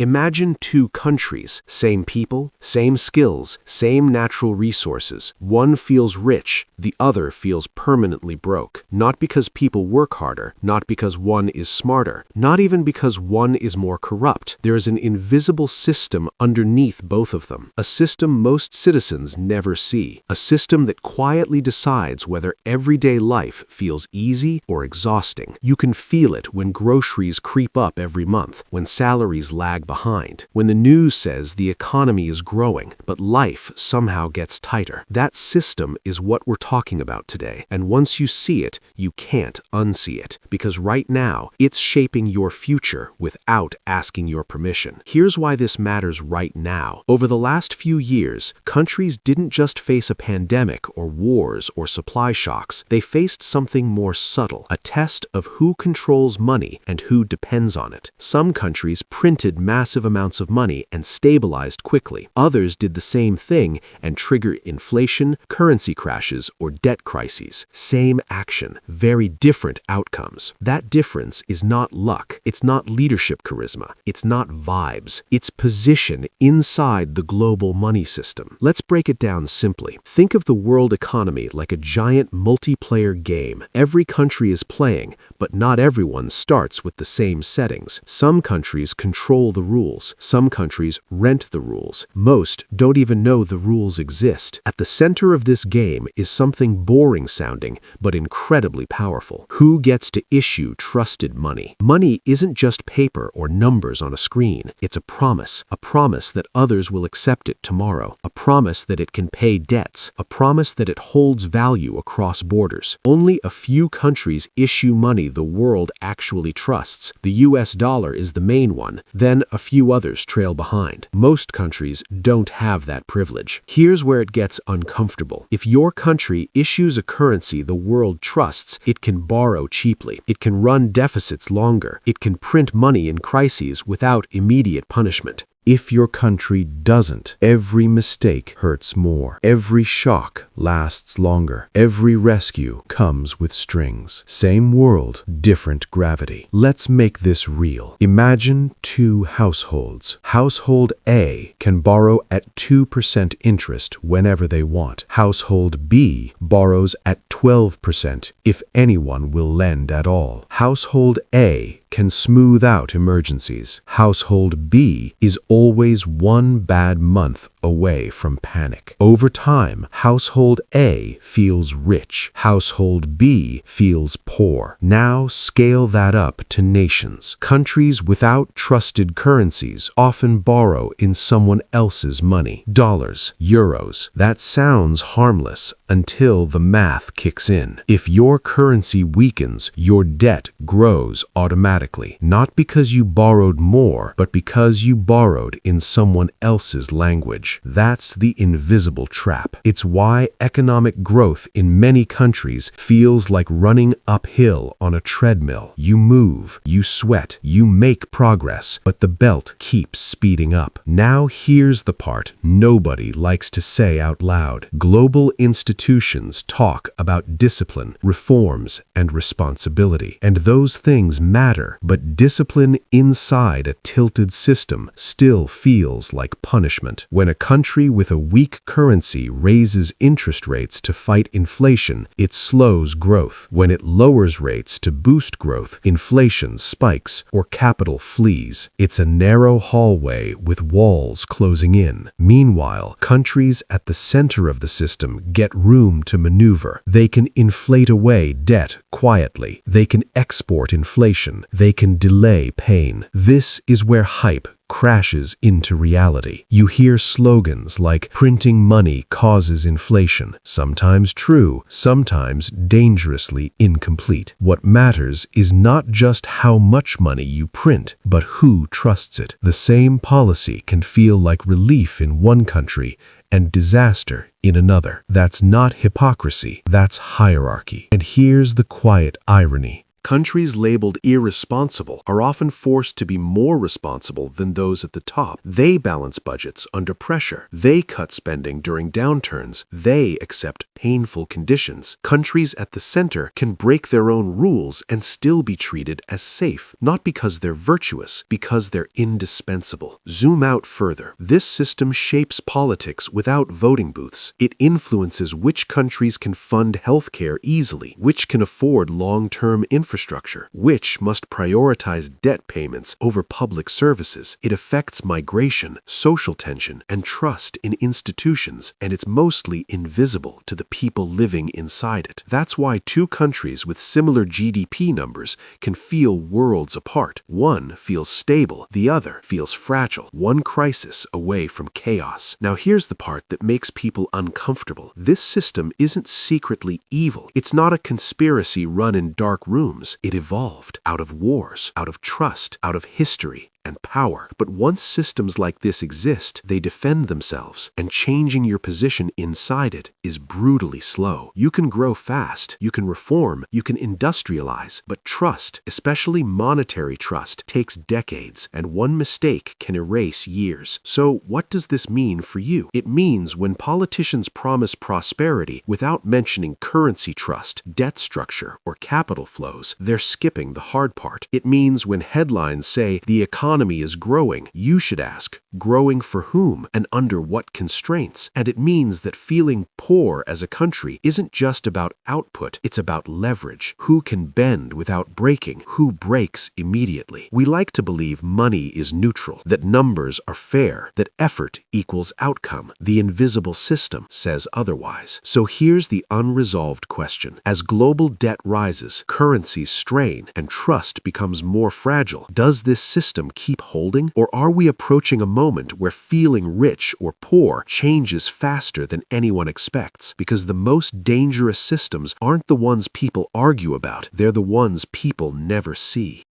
Imagine two countries, same people, same skills, same natural resources. One feels rich, the other feels permanently broke. Not because people work harder, not because one is smarter, not even because one is more corrupt. There is an invisible system underneath both of them, a system most citizens never see, a system that quietly decides whether everyday life feels easy or exhausting. You can feel it when groceries creep up every month, when salaries lag behind, when the news says the economy is growing, but life somehow gets tighter. That system is what we're talking about today, and once you see it, you can't unsee it, because right now, it's shaping your future without asking your permission. Here's why this matters right now. Over the last few years, countries didn't just face a pandemic or wars or supply shocks. They faced something more subtle, a test of who controls money and who depends on it. Some countries printed massive amounts of money and stabilized quickly. Others did the same thing and triggered inflation, currency crashes, or debt crises. Same action, very different outcomes. That difference is not luck. It's not leadership charisma. It's not vibes. It's position inside the global money system. Let's break it down simply. Think of the world economy like a giant multiplayer game. Every country is playing, but not everyone starts with the same settings. Some countries control the rules. Some countries rent the rules. Most don't even know the rules exist. At the center of this game is something boring sounding, but incredibly powerful. Who gets to issue trusted money? Money isn't just paper or numbers on a screen. It's a promise that others will accept it tomorrow, a promise that it can pay debts, a promise that it holds value across borders. Only a few countries issue money the world actually trusts. The US dollar is the main one, then a few others trail behind. Most countries don't have that privilege. Here's where it gets uncomfortable. If your country issues a currency the world trusts, it can borrow cheaply. It can run deficits longer. It can print money in crises without immediate punishment. If your country doesn't, every mistake hurts more. Every shock lasts longer. Every rescue comes with strings. Same world, different gravity. Let's make this real. Imagine two households. Household A can borrow at 2% interest whenever they want. Household B borrows at 12% if anyone will lend at all. Household A can smooth out emergencies. Household B is always one bad month away from panic. Over time, Household A feels rich. Household B feels poor. Now scale that up to nations. Countries without trusted currencies often borrow in someone else's money. Dollars, euros. That sounds harmless until the math kicks in. If your currency weakens, your debt grows automatically. Not because you borrowed more, but because you borrowed in someone else's language. That's the invisible trap. It's why economic growth in many countries feels like running uphill on a treadmill. You move, you sweat, you make progress, but the belt keeps speeding up. Now here's the part nobody likes to say out loud. Global institutions talk about discipline, reforms, and responsibility. And those things matter, but discipline inside a tilted system still feels like punishment. When a country with a weak currency raises interest rates to fight inflation, it slows growth. When it lowers rates to boost growth, inflation spikes or capital flees. It's a narrow hallway with walls closing in. Meanwhile, countries at the center of the system get room to maneuver. They can inflate away debt quietly. They can export inflation. They can delay pain. This is where hype crashes into reality. You hear slogans like printing money causes inflation, sometimes true, sometimes dangerously incomplete. What matters is not just how much money you print, but who trusts it. The same policy can feel like relief in one country and disaster in another. That's not hypocrisy, that's hierarchy. And here's the quiet irony. Countries labeled irresponsible are often forced to be more responsible than those at the top. They balance budgets under pressure. They cut spending during downturns. They accept painful conditions. Countries at the center can break their own rules and still be treated as safe, not because they're virtuous, because they're indispensable. Zoom out further. This system shapes politics without voting booths. It influences which countries can fund healthcare easily, which can afford long-term infrastructure, which must prioritize debt payments over public services. It affects migration, social tension, and trust in institutions, and it's mostly invisible to the people living inside it. That's why two countries with similar GDP numbers can feel worlds apart. One feels stable, the other feels fragile, one crisis away from chaos. Now here's the part that makes people uncomfortable. This system isn't secretly evil. It's not a conspiracy run in dark rooms. It evolved out of wars, out of trust, out of history and power. But once systems like this exist, they defend themselves, and changing your position inside it is brutally slow. You can grow fast, you can reform, you can industrialize, but trust, especially monetary trust, takes decades, and one mistake can erase years. So what does this mean for you? It means when politicians promise prosperity without mentioning currency trust, debt structure, or capital flows, they're skipping the hard part. It means when headlines say the economy is growing, you should ask, growing for whom and under what constraints? And it means that feeling poor as a country isn't just about output, it's about leverage. Who can bend without breaking? Who breaks immediately? We like to believe money is neutral, that numbers are fair, that effort equals outcome. The invisible system says otherwise. So here's the unresolved question. As global debt rises, currencies strain, and trust becomes more fragile, does this system keep holding? Or are we approaching a moment where feeling rich or poor changes faster than anyone expects? Because the most dangerous systems aren't the ones people argue about, they're the ones people never see.